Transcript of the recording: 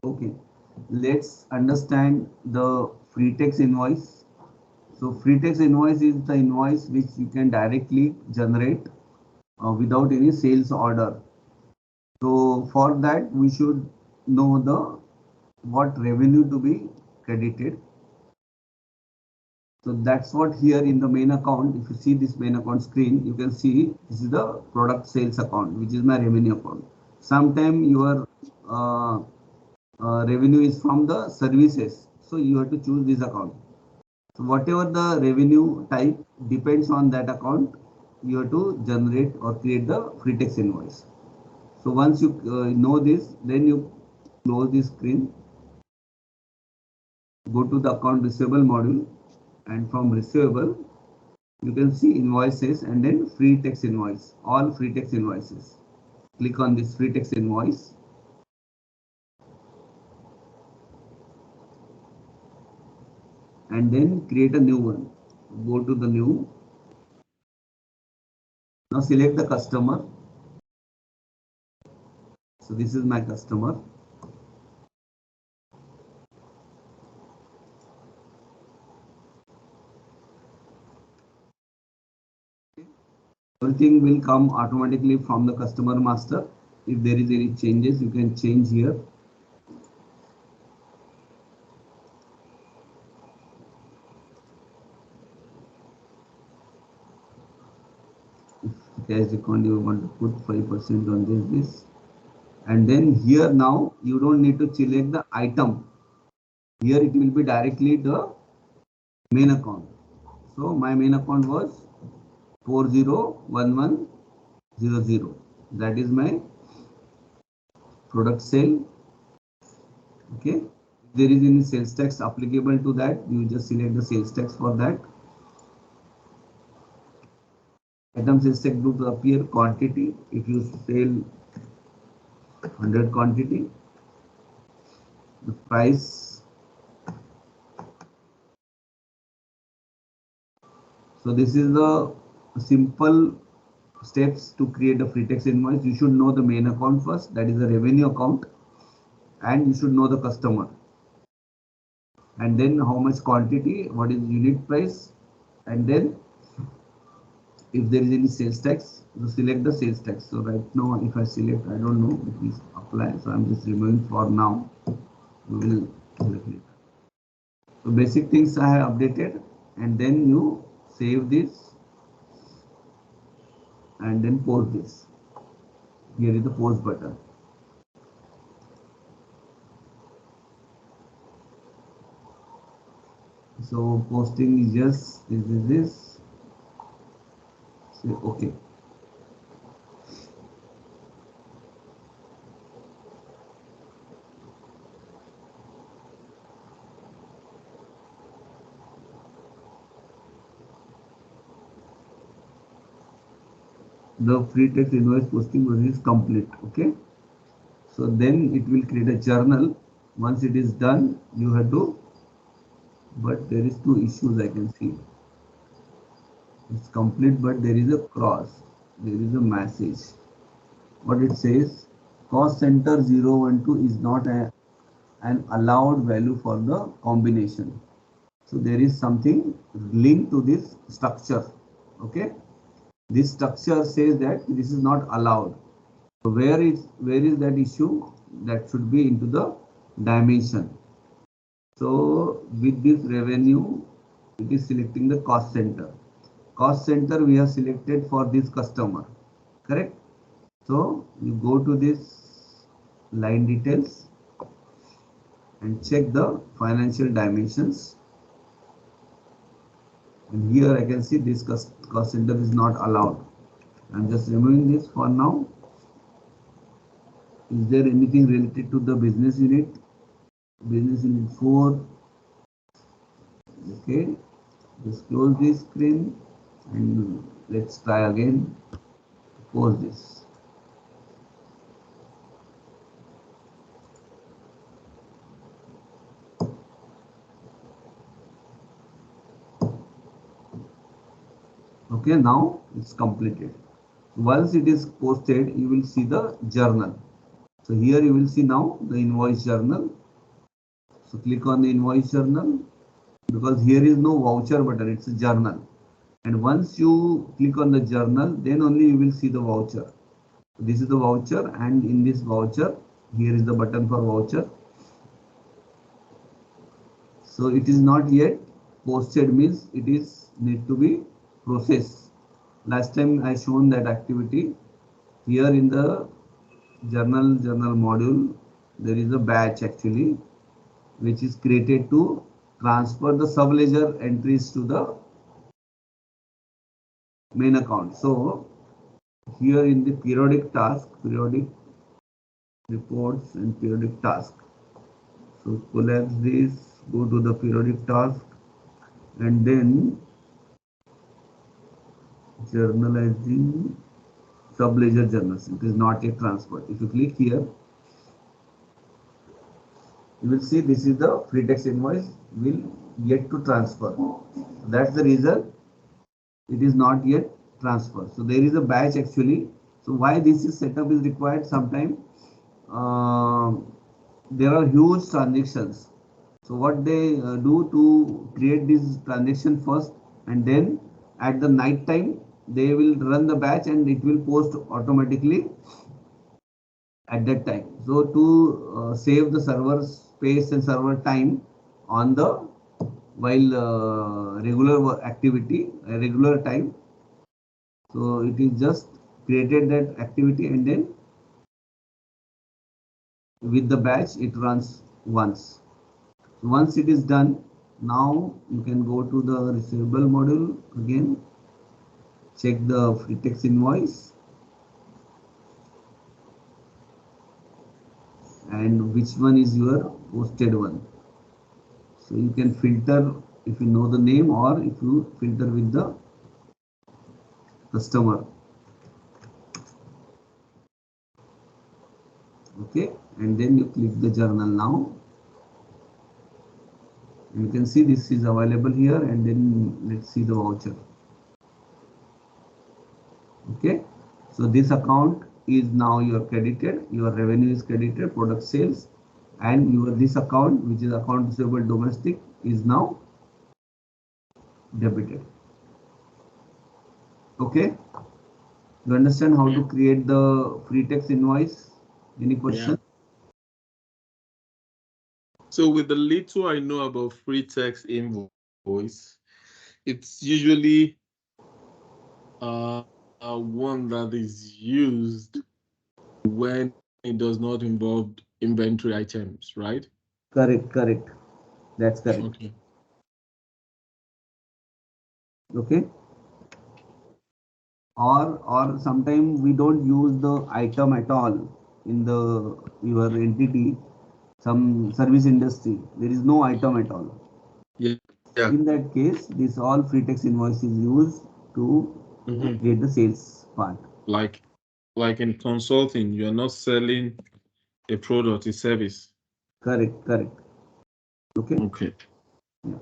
Okay, let's understand the free text invoice. So free text invoice is the invoice which you can directly generate without any sales order. So for that we should know the what revenue to be credited. So that's what here in the main account, if you see this main account screen, you can see this is the product sales account, which is my revenue account. Sometime your revenue is from the services, so you have to choose this account. So whatever the revenue type depends on that account, you have to generate or create the free text invoice. So once you know this, then you close this screen, go to the account receivable module, and from receivable you can see invoices and then free text invoice, all free text invoices. Click on this free text invoice and then create a new one. Go to the new. Now select the customer. So this is my customer. Everything will come automatically from the customer master. If there is any changes, you can change here. If cash account you want to put 5% on this, and then here now you don't need to select the item. Here it will be directly the main account. So my main account was 401100. That is my product sale. Okay. If there is any sales tax applicable to that, you just select the sales tax for that. Item sales tax group to appear quantity. If you sell 100 quantity, the price. So this is the simple steps to create a free text invoice. You should know the main account first, that is the revenue account, and you should know the customer, and then how much quantity, what is unit price, and then if there is any sales tax, to select the sales tax. So right now if I select, I don't know if it's apply, so I'm just removing for now. We will select it. So basic things I have updated, and then you save this and then post this. Here is the post button. So posting is just this. Say okay. The free text invoice posting is complete. Okay. So then it will create a journal. Once it is done, you have to, but there is two issues I can see. It's complete, but there is a cross. There is a message. What it says, cost center 012 is not an allowed value for the combination. So there is something linked to this structure. Okay. This structure says that this is not allowed. So where is that issue? That should be into the dimension. So with this revenue, it is selecting the cost center. Cost center we have selected for this customer, correct? So you go to this line details and check the financial dimensions. And here I can see this cost center is not allowed. I'm just removing this for now. Is there anything related to the business unit? Business unit 4. Okay, just close this screen and let's try again. Pause this. Okay, now it's completed. Once it is posted, you will see the journal. So here you will see now the invoice journal. So click on the invoice journal, because here is no voucher button, it's a journal. And once you click on the journal, then only you will see the voucher. This is the voucher, and in this voucher, here is the button for voucher. So it is not yet posted, means it is need to be processed. Last time I shown that activity. Here in the journal module, there is a batch actually, which is created to transfer the subledger entries to the main account. So here in the periodic task, periodic reports and periodic task. So collapse this, go to the periodic task, and then journalizing subledger journals. It is not yet transferred. If you click here, you will see this is the free text invoice will yet to transfer. That's the reason it is not yet transferred. So there is a batch actually. So why this is setup is required sometime. There are huge transactions. So what they do to create this transaction first, and then at the night time they will run the batch and it will post automatically at that time. So to save the server space and server time on the while regular activity, regular time. So it is just created that activity, and then with the batch it runs once. Once it is done, now you can go to the receivable module again, check the free text invoice and which one is your posted one. So you can filter if you know the name, or if you filter with the customer. Okay, and then you click the journal now. You can see this is available here, and then let's see the voucher. Okay, so this account is now your credited, your revenue is credited, product sales, and your this account, which is account receivable domestic, is now debited. Okay, you understand how to create the free text invoice? Any question? So with the little I know about free text invoice, it's usually one that is used when it does not involve inventory items, right? Correct, correct. That's correct. Okay. Okay, or sometimes we don't use the item at all in the your entity, some service industry, there is no item at all. Yeah. In that case, this all free text invoice is used to Mm-hmm. create the sales part. Like like in consulting, you're not selling a product, a service. Correct, correct. Okay. Okay. Yeah.